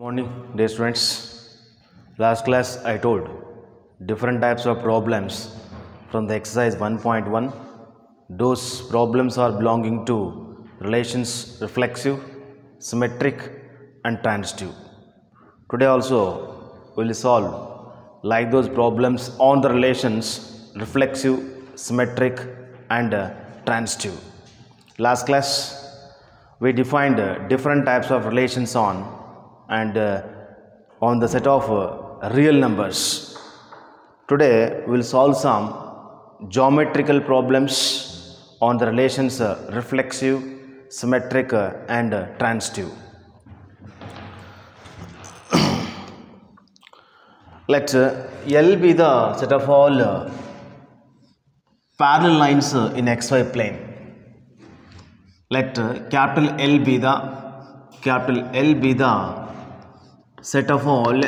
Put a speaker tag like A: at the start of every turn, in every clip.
A: Morning, dear students. Last class I told different types of problems from the exercise 1.1. Those problems are belonging to relations reflexive, symmetric and transitive. Today also we will solve like those problems on the relations reflexive, symmetric and transitive. Last class we defined different types of relations on the set of real numbers. Today we will solve some geometrical problems on the relations reflexive, symmetric and transitive. Let L be the set of all parallel lines in xy plane. Let capital L be the set of all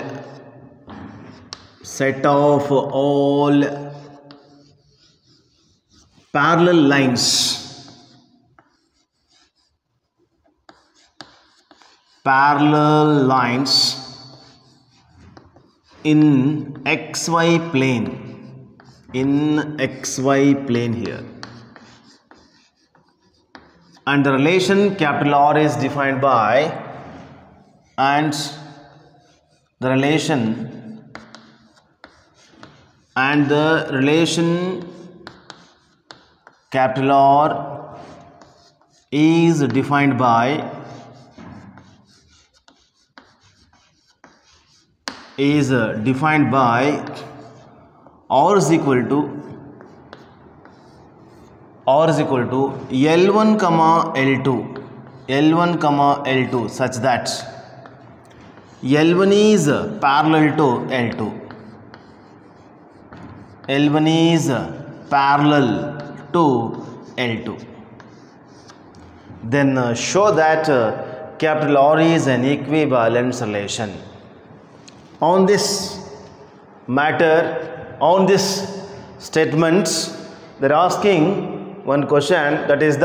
A: parallel lines in xy plane here, and the relation capital R is defined by, and the relation capital R is defined by R is equal to L1 comma L2 such that L1 is parallel to L2. Then show that capital R is an equivalence relation. On this matter, on this statements, they are asking one question, that is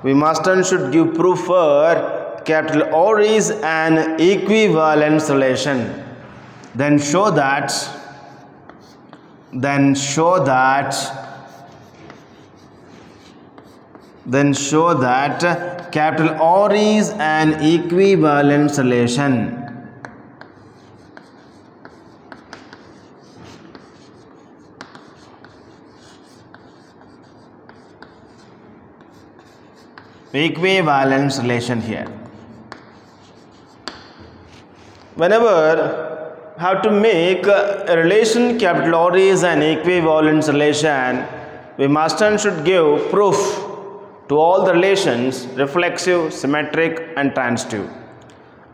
A: we must and should give proof for capital R is an equivalence relation. Then show that capital R is an equivalence relation. Equivalence relation here. Whenever have to make a relation capital R is an equivalence relation, we must and should give proof to all the relations reflexive, symmetric and transitive.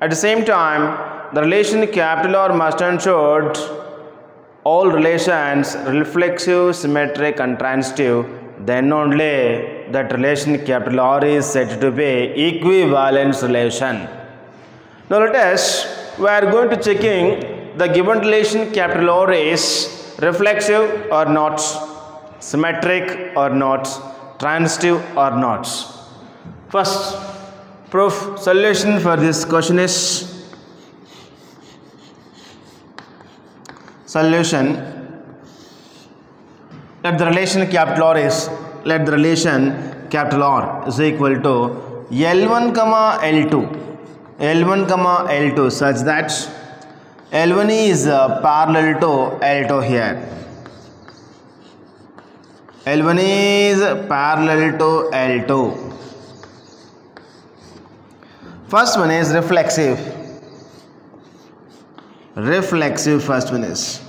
A: At the same time, the relation capital R must and should all relations reflexive, symmetric and transitive, then only that relation capital R is said to be equivalence relation. Now let us, we are going to checking the given relation capital R is reflexive or not, symmetric or not, transitive or not. First proof solution for this question is solution. Let the relation capital R is equal to L1 comma L2 such that L1 is parallel to L2 here. L1 is parallel to L2. First one is reflexive. First one is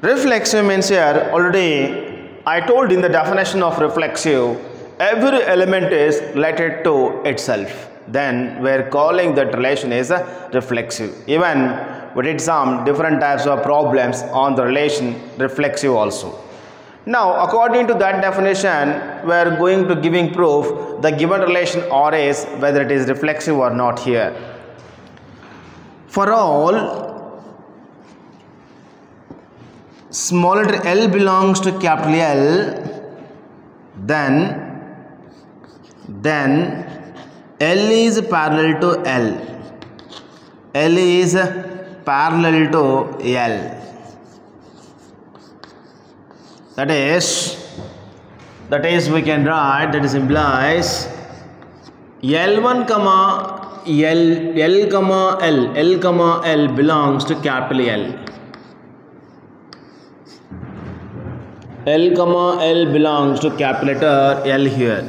A: reflexive means here already I told in the definition of reflexive, every element is related to itself. Then we are calling that relation is reflexive. Even we did some different types of problems on the relation reflexive also. Now according to that definition, we are going to giving proof the given relation R is whether it is reflexive or not here. For all small letter L belongs to capital L, then then L is parallel to L. L is parallel to L. That is we can write, that is implies L1 comma L comma L belongs to capital L. L comma L belongs to capital letter L here.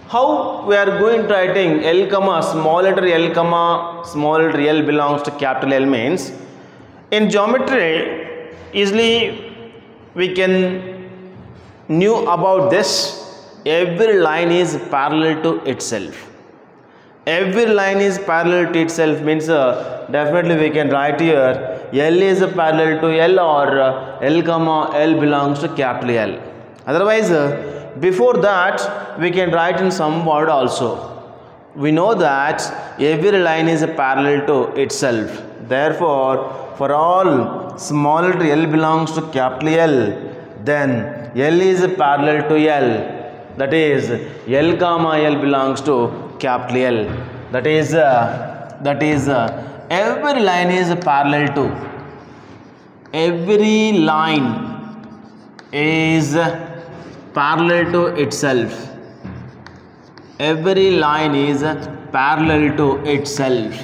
A: How we are going to writing L comma small letter L comma small letter L belongs to capital L means, in geometry easily we can knew about this. Every line is parallel to itself. Every line is parallel to itself means definitely we can write here L is parallel to L or L comma L belongs to capital L. Otherwise before that we can write in some word also. We know that every line is parallel to itself. Therefore for all small letter L belongs to capital L, then L is parallel to L. That is L comma L belongs to capital L. That is every line is parallel to. Every line is parallel to itself. Every line is parallel to itself.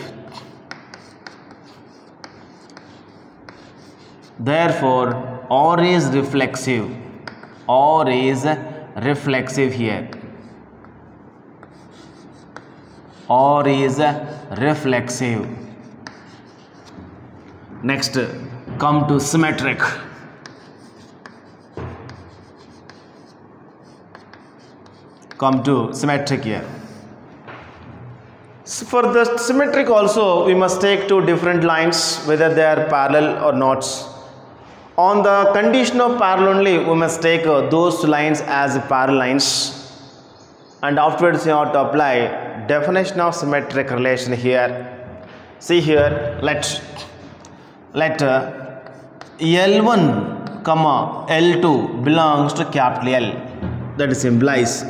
A: Therefore or is reflexive. Or is reflexive here. Or is reflexive. Next come to symmetric. Come to symmetric here. So for the symmetric also we must take two different lines whether they are parallel or not. On the condition of parallel only we must take those lines as parallel lines, and afterwards you have to apply definition of symmetric relation here. See here, let L1 comma L2 belongs to capital L. That is implies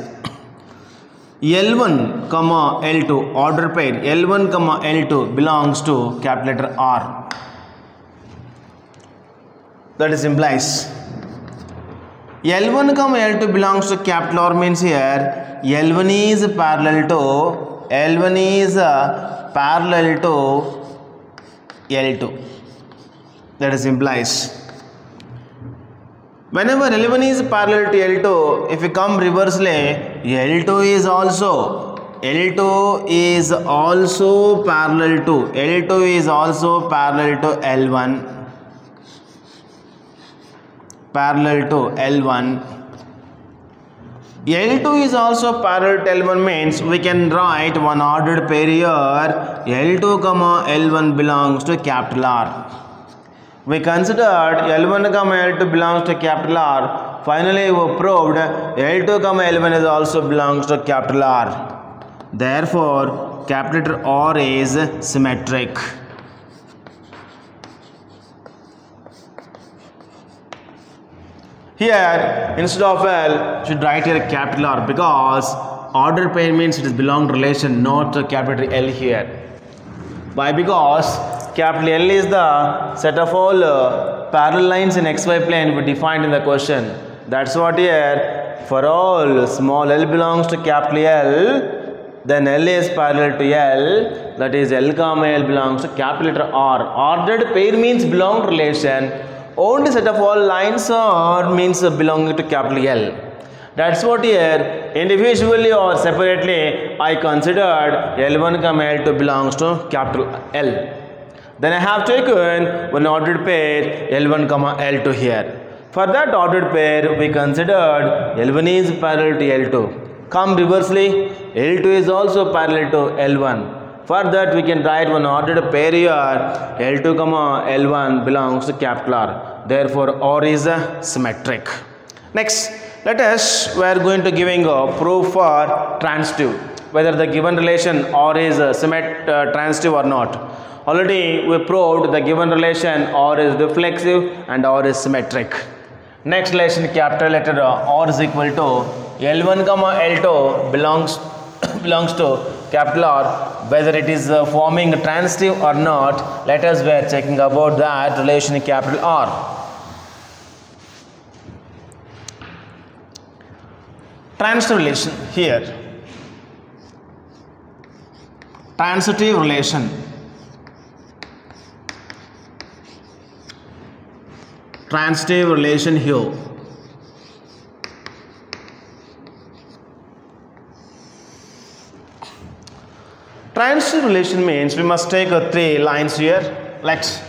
A: L1 comma L2 order pair L1 comma L2 belongs to capital letter R. That is implies L1 comma L2 belongs to capital R means here L1 is parallel to L2. That is implies whenever L1 is parallel to L2, if we come reversely, L2 is also parallel to L1. L2 is also parallel to L1 means we can write one ordered pair here L2 comma L1 belongs to capital R. We considered L1 comma L2 belongs to capital R. Finally we proved L2 comma L1 is also belongs to capital R. Therefore capital letter R is symmetric. Here instead of L should write here capital R because order pair means it is belong relation, not capital L here. Why? Because capital L is the set of all parallel lines in xy plane we defined in the question. That's what here for all small L belongs to capital L, then L is parallel to L, that is L comma L belongs to capital letter R. Ordered pair means belong relation. Only set of all lines or means belonging to capital L. That's what here individually or separately I considered L1 comma L2 belongs to capital L. Then I have taken one ordered pair L1 comma L2 here. For that ordered pair we considered L1 is parallel to L2. Come reversely, L2 is also parallel to L1. For that we can write one ordered pair here L2 comma L1 belongs to capital R. Therefore R is symmetric. Next, let us we are going to giving a proof for transitive, whether the given relation R is transitive or not. Already we proved the given relation R is reflexive and R is symmetric. Next relation capital letter R is equal to L1 comma L2 belongs to capital R. Whether it is forming transitive or not, let us be checking about that relation in capital R. Transitive relation here. Transitive relation. Transitive relation here. Transitive relation means we must take three lines here. Let's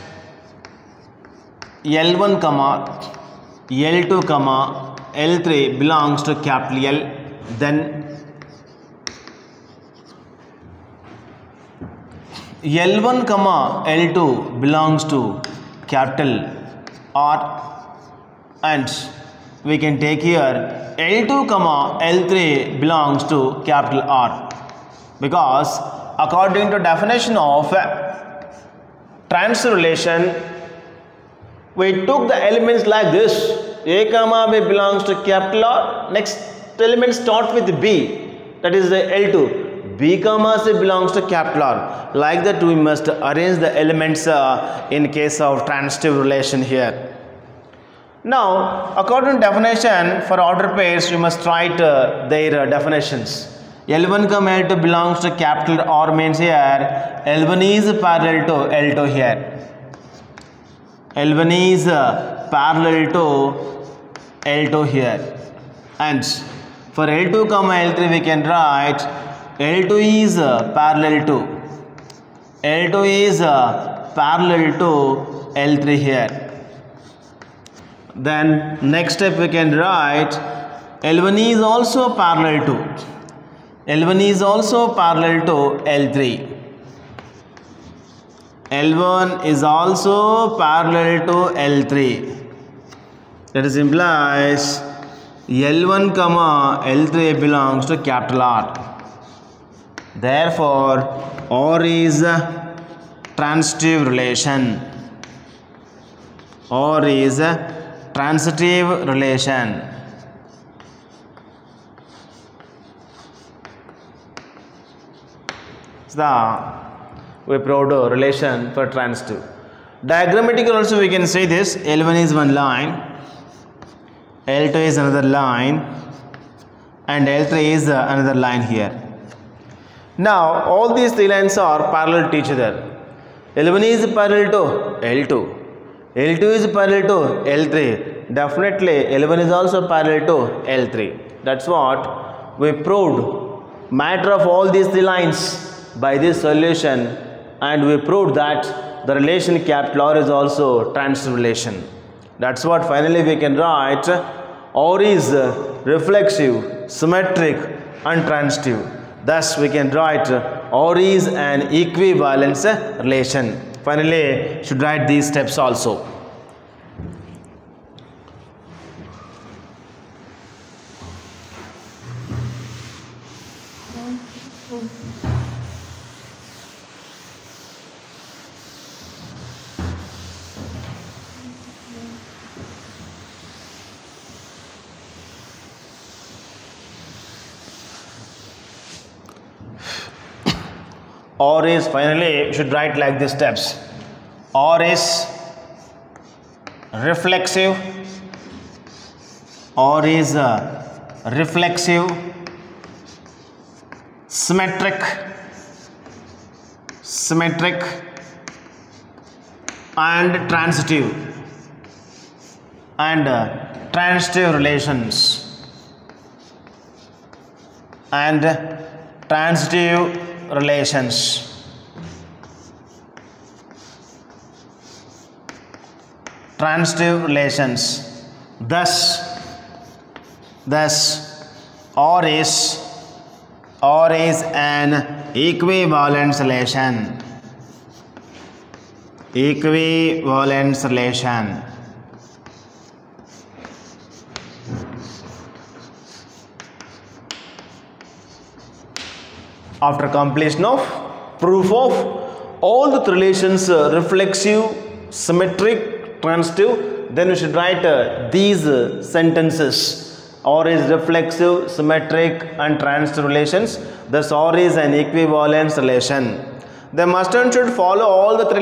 A: L1 comma L2 comma L3 belongs to capital L. Then L1 comma L2 belongs to capital R, and we can take here L2 comma L3 belongs to capital R, because according to definition of transitive relation, we took the elements like this. A comma B belongs to capital R. Next element start with B, that is the L2. B comma C belongs to capital R. Like that we must arrange the elements in case of transitive relation here. Now, according to definition for order pairs, we must write their definitions. L1 comma L2 belongs to capital R means here L1 is parallel to L2 here. L1 is parallel to L2 here. And for L2 comma L3 we can write L2 is parallel to L2 is parallel to L3 here. Then next step we can write L1 is also parallel to L1 is also parallel to L3. L1 is also parallel to L3. That is implies L1 comma L3 belongs to capital R. Therefore, R is a transitive relation. R is a transitive relation. We proved a relation for transitive. Diagrammatically also we can say this. L1 is one line, L2 is another line, and L3 is another line here. Now all these three lines are parallel to each other. L1 is parallel to L2, L2 is parallel to L3. Definitely L1 is also parallel to L3. That's what we proved. Matter of all these three lines by this solution, and we proved that the relation capital R is also transitive relation. That's what finally we can write. R is reflexive, symmetric and transitive. Thus we can write R is an equivalence relation. Finally should write these steps also. R is finally should write like these steps. R is reflexive. R is reflexive, symmetric and transitive, and transitive relations, and transitive relations. Transitive relations. Thus R is an equivalence relation. Equivalence relation. After completion of proof of all the relations reflexive, symmetric, transitive, then we should write these sentences. or is reflexive, symmetric and transitive relations, thus or is an equivalence relation. The master should follow all the three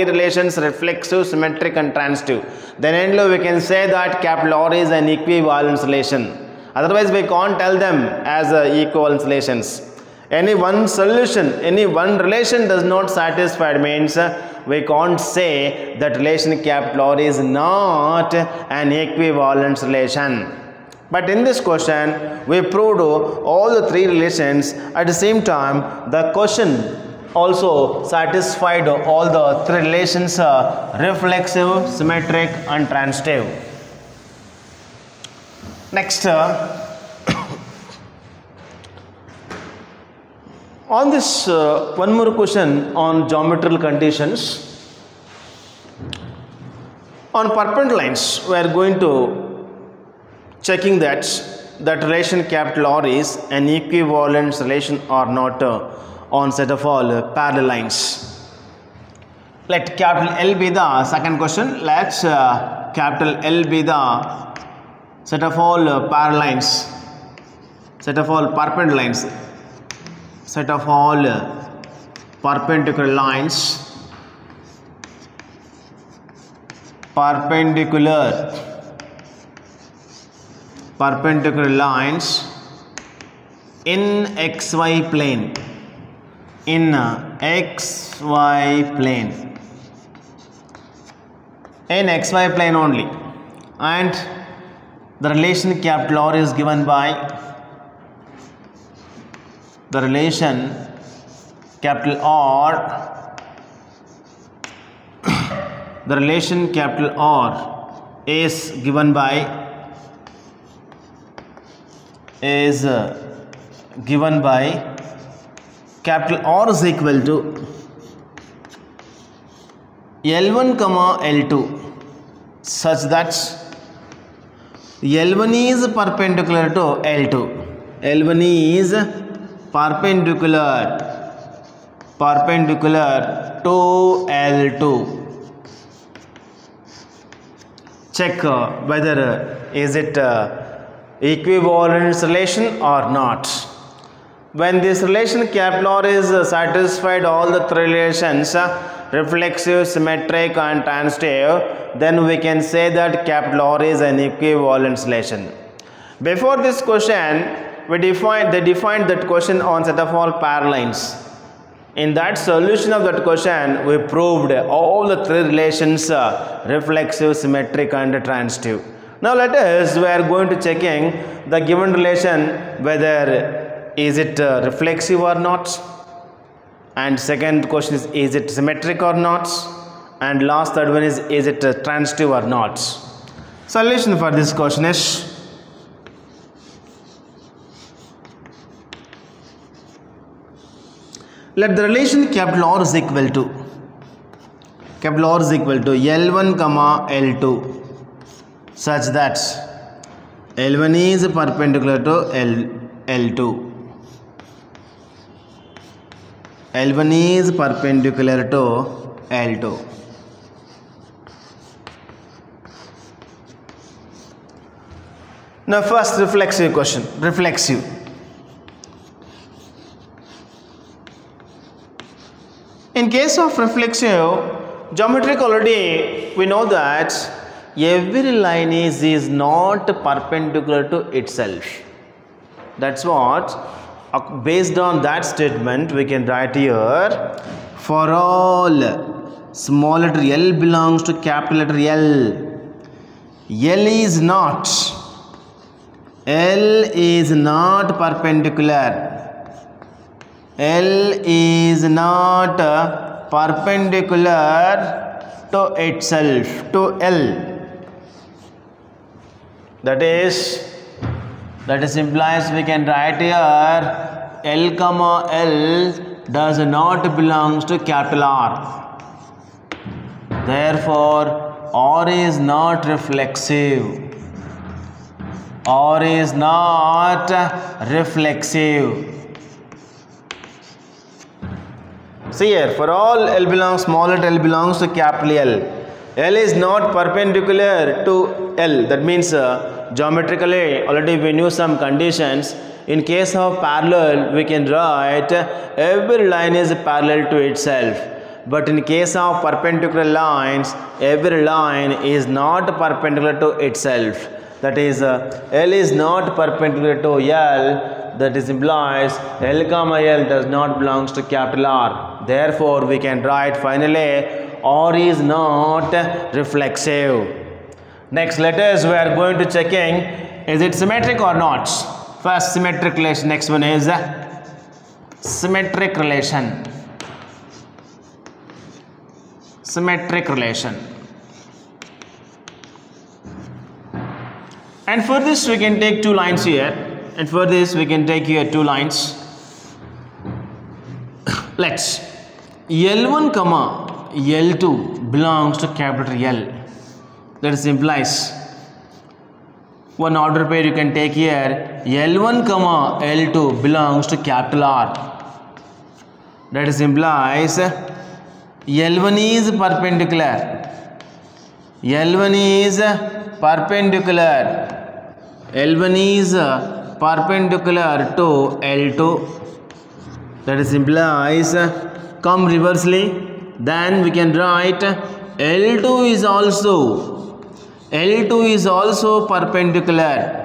A: relations, reflexive, symmetric and transitive. Then only we can say that capital R is an equivalence relation. Otherwise we can't tell them as equivalence relations. Any one solution, any one relation does not satisfy means we can't say that relation capital R is not an equivalence relation. But in this question, we proved all the three relations. At the same time, the question also satisfied all the three relations, reflexive, symmetric and transitive. Next, on this one more question on geometrical conditions. On perpendicular lines, we are going to checking that relation capital R is an equivalence relation or not on set of all parallel lines. Let capital L be the second question. Let capital L be the set of all parallel lines, set of all perpendicular lines, set of all perpendicular lines, perpendicular lines in xy plane, in xy plane, in xy plane only, and the relation capital R is given by the relation capital R, the relation capital R is given by capital R is equal to L1 comma L2 such that L1 is perpendicular to L2. L1 is perpendicular to L2. Check whether is it equivalence relation or not. When this relation capital R is satisfied all the three relations, reflexive, symmetric and transitive, then we can say that capital R is an equivalence relation. Before this question, they defined that question on set of all parallel lines. In that solution of that question, we proved all the three relations, reflexive, symmetric and transitive. Now we are going to checking the given relation whether is it reflexive or not, and second question is it symmetric or not, and last third one is it transitive or not. Solution for this question is let the relation capital R is equal to L1 comma L2 such that L1 is perpendicular to L2. L1 is perpendicular to L2. Now first reflexive question. Reflexive. In case of reflexive, geometric already we know that every line is not perpendicular to itself. That's what, based on that statement, we can write here, for all small letter L belongs to capital letter L, L is not perpendicular. L is not perpendicular to itself, to L. That implies we can write here L comma L does not belongs to capital R. Therefore, R is not reflexive. R is not reflexive. See here, for all L belongs, small letter L belongs to capital L. L is not perpendicular to L. That means geometrically already we knew some conditions. In case of parallel, we can write every line is parallel to itself. But in case of perpendicular lines, every line is not perpendicular to itself. That is, L is not perpendicular to L. That is implies L comma L does not belongs to capital R. Therefore, we can write finally R is not reflexive. Next, let us we are going to checking is it symmetric or not. First, symmetric relation. Next one is symmetric relation. Symmetric relation. And for this we can take two lines here. And for this we can take here two lines. Let's L1 comma L2 belongs to capital L. That implies one order pair you can take here. L1 comma L2 belongs to capital R. That implies L1 is perpendicular. L1 is perpendicular. L1 is perpendicular to L2. That implies come reversely. Then we can write L2 is also perpendicular.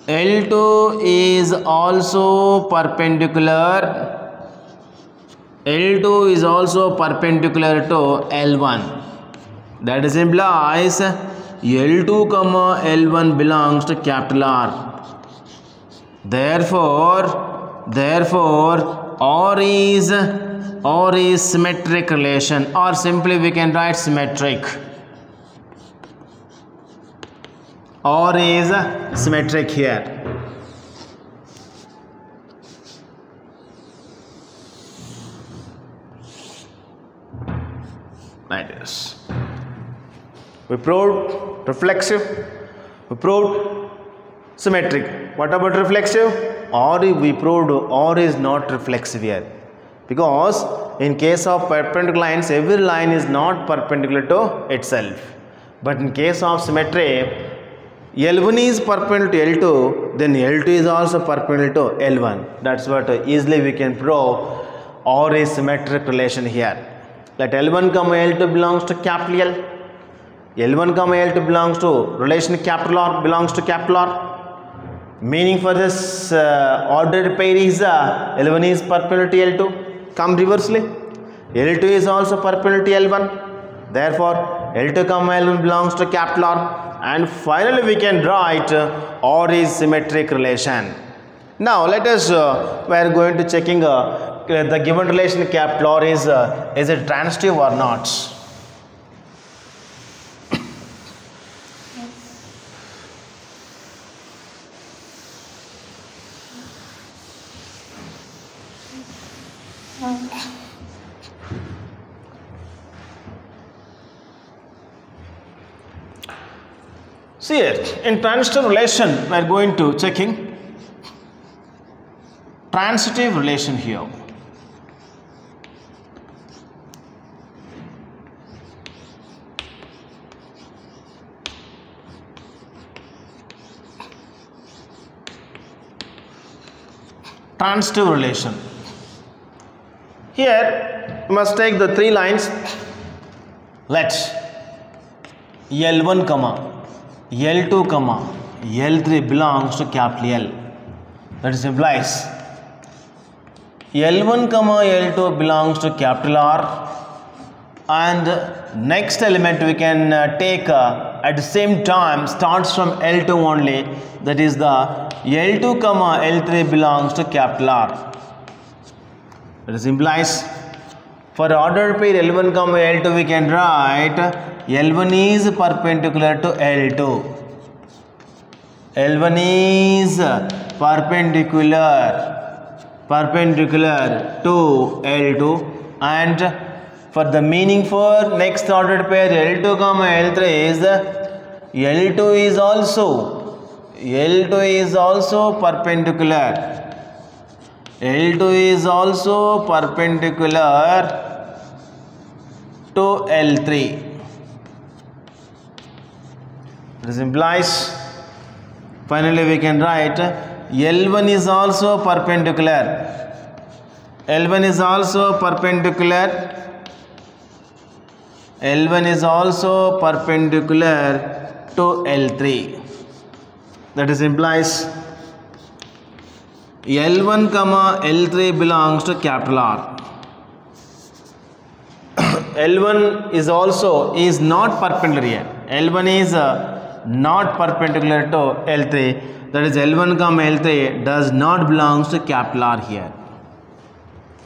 A: L2 is also perpendicular. L2 is also perpendicular to L1. That implies L2 comma L1 belongs to capital R. Therefore R is symmetric relation, or simply we can write symmetric. R is symmetric here. Like this. We proved reflexive. We proved symmetric. What about reflexive? Or we proved R is not reflexive here. Because in case of perpendicular lines, every line is not perpendicular to itself. But in case of symmetry, L1 is perpendicular to L2, then L2 is also perpendicular to L1. That's what easily we can prove R is symmetric relation here. Let L1 comma L2 belongs to capital L. L1 comma L2 belongs to relation capital R belongs to capital R. Meaning for this ordered pair is L1 is perpendicular to L2. Come reversely. L2 is also perpendicular to L1. Therefore, L2 comma L1 belongs to capital R. And finally, we can write R is symmetric relation. Now, let us we are going to checking the given relation capital R is it transitive or not. See here, in transitive relation, we are going to checking transitive relation here. Transitive relation. Here, you must take the three lines. Let's L1 comma L2 comma L3 belongs to capital L. That implies L1 comma L2 belongs to capital R, and next element we can take at the same time starts from L2 only, that is the L2 comma L3 belongs to capital R. That implies for ordered pair L1 comma L2 we can write L1 is perpendicular to L2. L1 is perpendicular to L2, and for the meaning for next ordered pair L2 comma L3 is L2 is also perpendicular. L2 is also perpendicular to L3. This implies, finally we can write L1 is also perpendicular. L1 is also perpendicular. L1 is also perpendicular to L3. That is implies L1 comma L3 belongs to capital R. L1 is not perpendicular here. L1 is not perpendicular to L3. That is L1 comma L3 does not belongs to capital R here.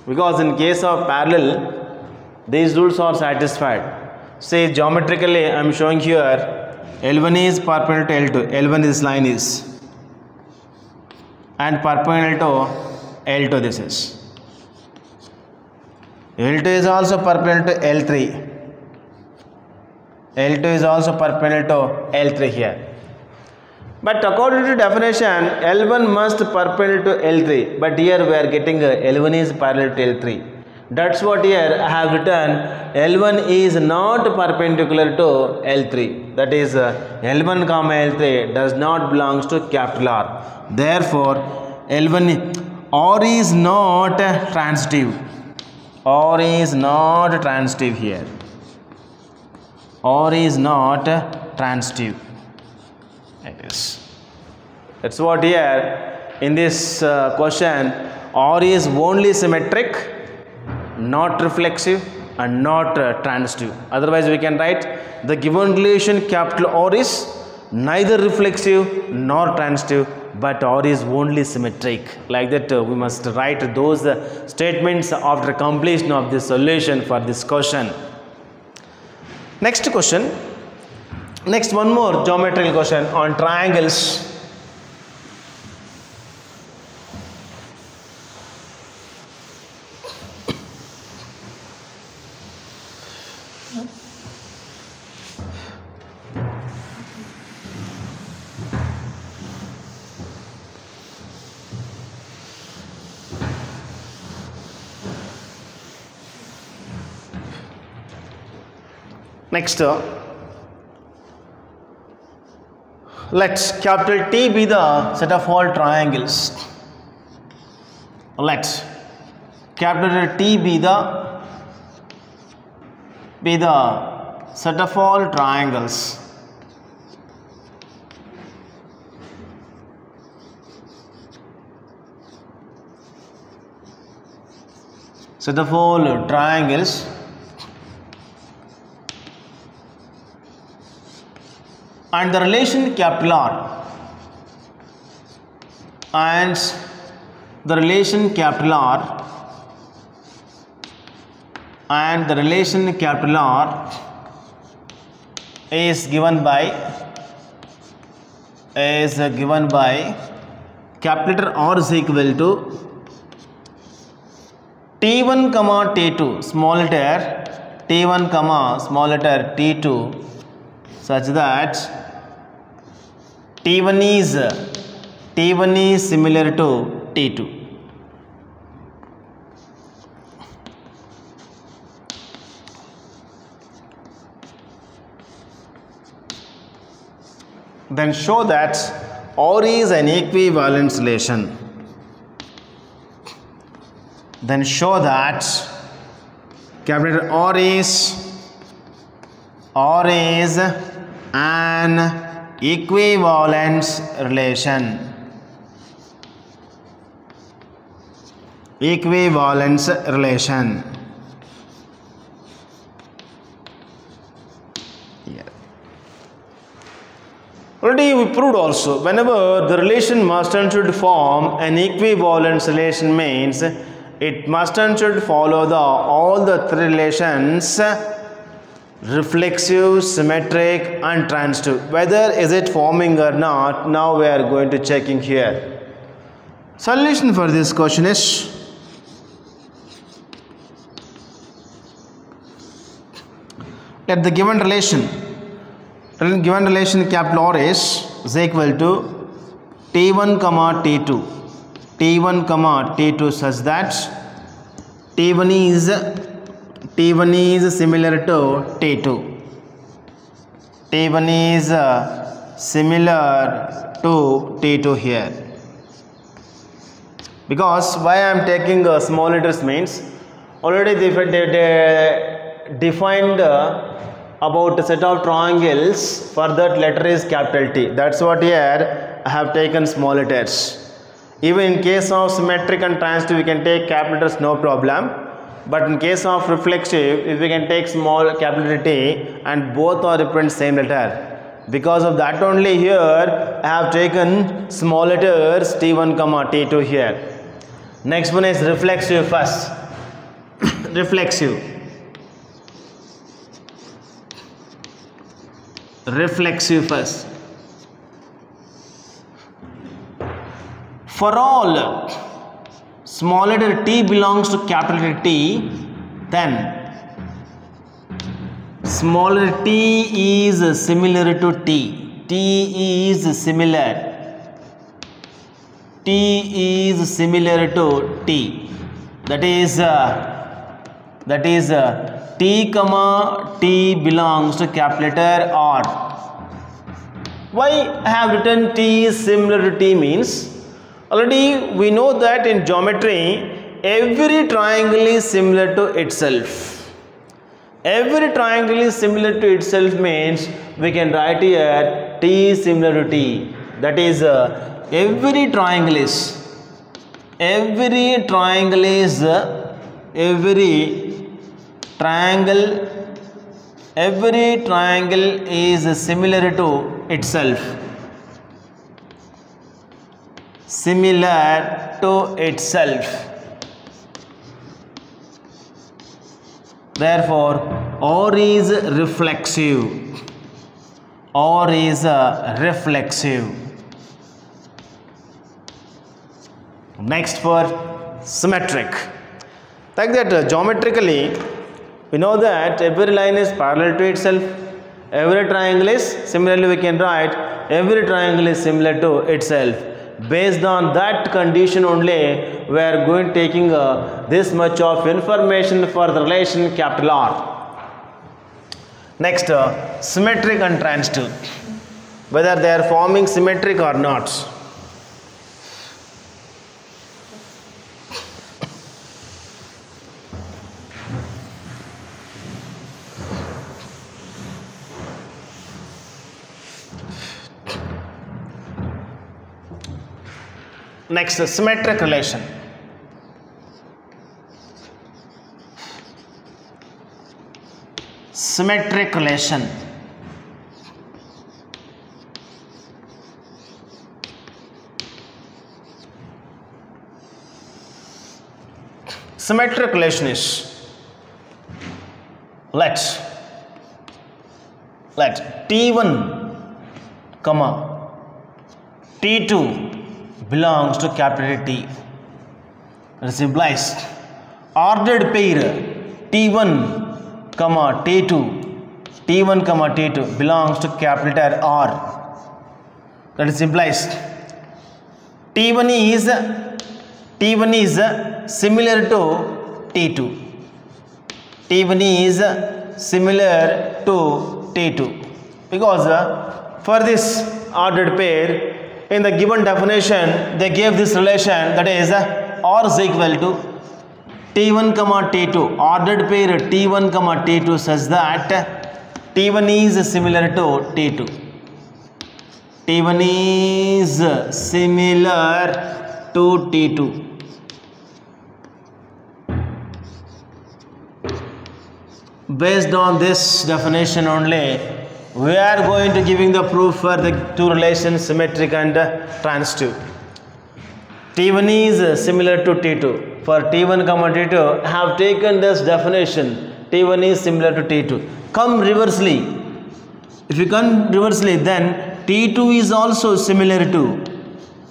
A: Because in case of parallel, these rules are satisfied. Say geometrically, I am showing here L1 is perpendicular to L2. L1 this line is, and perpendicular to L2 this is. L2 is also perpendicular to L3. L2 is also perpendicular to L3 here. But according to definition, L1 must perpendicular to L3. But here we are getting L1 is parallel to L3. That's what here I have written. L1 is not perpendicular to L3. That is L1 comma L3 does not belongs to capital R. Therefore, L1 R is not transitive. R is not transitive here. R is not transitive. Like this. That's what here in this question, R is only symmetric, not reflexive and not transitive. Otherwise we can write the given relation capital R is neither reflexive nor transitive, but R is only symmetric. Like that we must write those statements after completion of this solution for this question. Next question. Next one more geometrical question on triangles. Next, let capital T be the set of all triangles. Let capital T be the set of all triangles. Set of all triangles and the relation capital R and the relation capital R and the relation capital R is given by capital R is equal to T1 comma T2 small letter T1 comma small letter T2 such that T1 is similar to T2. Then show that R is an equivalence relation. Then show that capital R is an equivalence relation. Equivalence relation. Already we proved also, whenever the relation must and should form an equivalence relation means it must and should follow all the three relations: reflexive, symmetric and transitive. Whether is it forming or not, now we are going to checking here. Solution for this question is let the given relation capital R is equal to T1 comma T2 such that T1 is similar to T2. T1 is similar to T2 here. Because why I am taking small letters means already they defined about a set of triangles. For that letter is capital T. That's what here I have taken small letters. Even in case of symmetric and transitive we can take capital letters, no problem. But in case of reflexive, if we can take small capital T and both are represent same letter. Because of that only here I have taken small letters T1, T2 here. Next one is reflexive first. Reflexive. Reflexive first. For all small letter T belongs to capital letter T, then small letter T is similar to T. T is similar. T is similar to T. That is T, T belongs to capital letter R. Why I have written T is similar to T means already we know that in geometry every triangle is similar to itself. Every triangle is similar to itself means we can write here T is similar to T. That is every triangle is similar to itself. Similar to itself. Therefore, R is reflexive. R is reflexive. Next for symmetric. Like that geometrically, we know that every line is parallel to itself. Every triangle is, similarly we can write every triangle is similar to itself. Based on that condition only we are going taking this much of information for the relation capital R. Next symmetric and transitive, whether they are forming symmetric or not. Next, symmetric relation. Symmetric relation. Symmetric relation is let T1, T2 belongs to capital T. This implies ordered pair T1, T2 belongs to capital letter R. That is implies T1 is similar to T2. T1 is similar to T2 because for this ordered pair, in the given definition they gave this relation, that is R is equal to T1, T2, ordered pair T1, T2 such that T1 is similar to T2. T1 is similar to T2. Based on this definition only, we are going to giving the proof for the two relations symmetric and transitive. T1 is similar to T2. For T1, T2, I have taken this definition. T1 is similar to T2. Come reversely. If you come reversely, then T2 is also similar to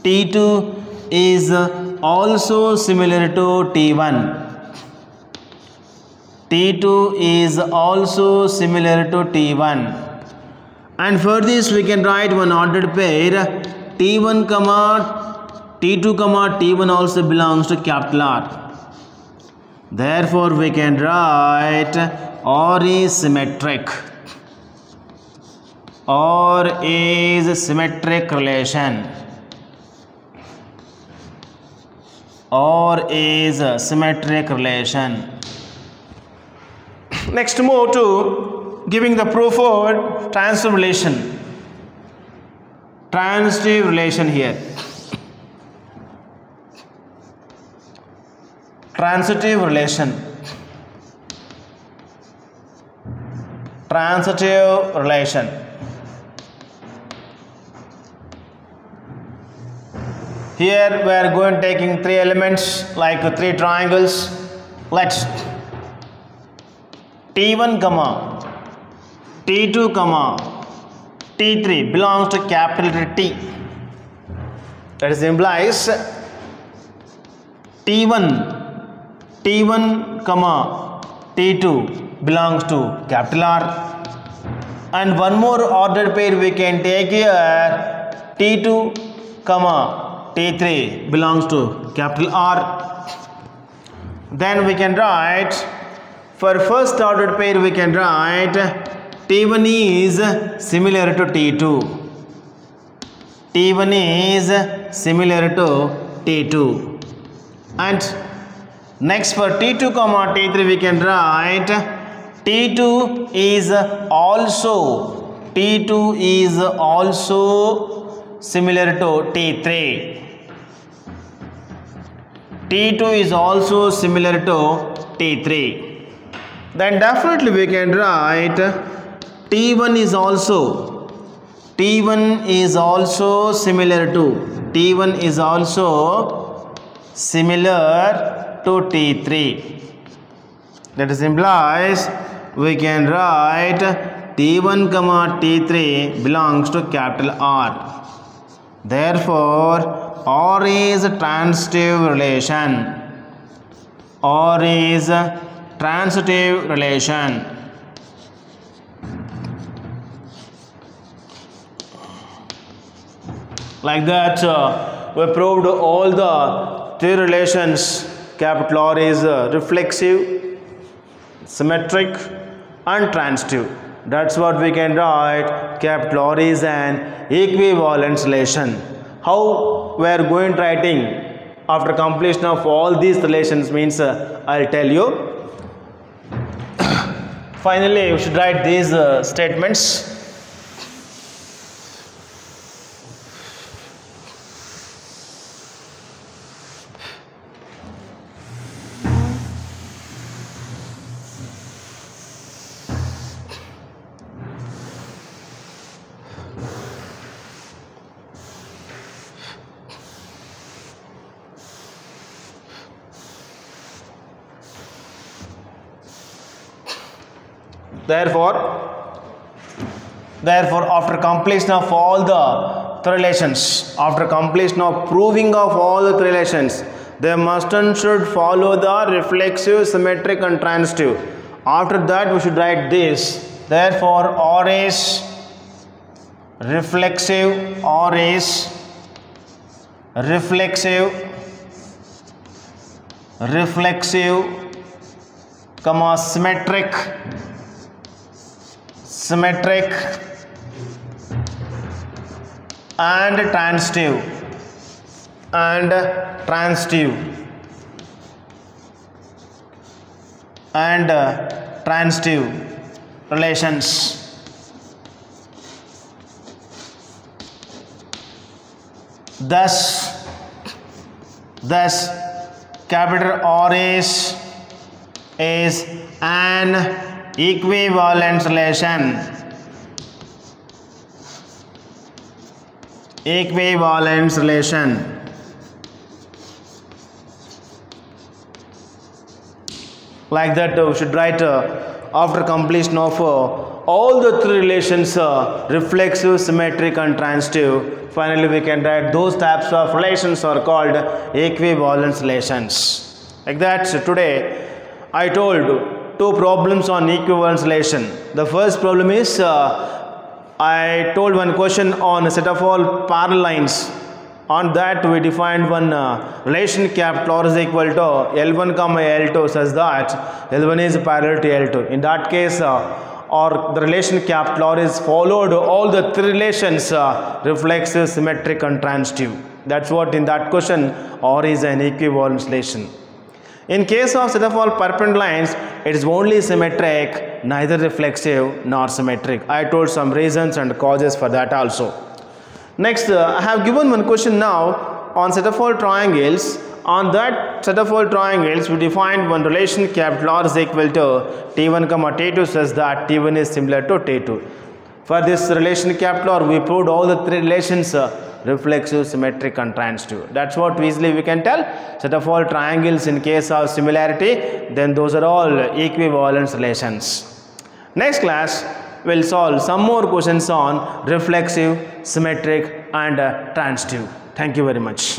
A: T2 is also similar to T1. T2 is also similar to T1. And for this we can write one ordered pair T1, T2, T1 also belongs to capital R. Therefore we can write R is symmetric. or is symmetric relation, or is symmetric relation. Next move to giving the proof for transitive relation. Transitive relation here. Transitive relation. Transitive relation. Here we are going taking three elements like three triangles. Let's T1 comma T2 comma T3 belongs to capital letter T. That is implies T1 comma T2 belongs to capital R, and one more ordered pair we can take here, T2 comma T3 belongs to capital R. Then we can write, for first ordered pair we can write T1 is similar to T2. T1 is similar to T2. And next for T2 comma T3 we can write T2 is also similar to T3. T2 is also similar to T3. Then definitely we can write T1 is also similar to T3. That is implies we can write T1 comma T3 belongs to capital R. Therefore R is a transitive relation. R is a transitive relation. Like that we proved all the three relations. Capital R is reflexive, symmetric and transitive. That's what we can write. Capital R is an equivalence relation. How we are going to writing after completion of all these relations means I'll tell you. Finally you should write these statements. Therefore, after completion of all the three relations, after completion of proving of all the three relations, they must and should follow the reflexive, symmetric and transitive. After that we should write this. Therefore, R is reflexive, comma symmetric and transitive relations. Thus capital R is an equivalence relation. Like that we should write after completion of all the three relations, reflexive, symmetric and transitive. Finally we can write those types of relations are called equivalence relations. Like that, so today I told two problems on equivalence relation. The first problem is I told one question on a set of all parallel lines. On that we defined one relation capital R is equal to L1 comma L2 such that L1 is parallel to L2. In that case or the relation capital R is followed all the three relations reflexive, symmetric and transitive. That's what in that question R is an equivalence relation. In case of set of all perpendicular lines, it is only symmetric, neither reflexive nor symmetric. I told some reasons and causes for that also. Next, I have given one question now on set of all triangles. On that set of all triangles, we defined one relation capital R is equal to T1 comma T2 such that T1 is similar to T2. For this relation capital R, we proved all the three relations reflexive, symmetric and transitive. That's what easily we can tell. Set of all triangles in case of similarity, then those are all equivalence relations. Next class, we'll solve some more questions on reflexive, symmetric and transitive. Thank you very much.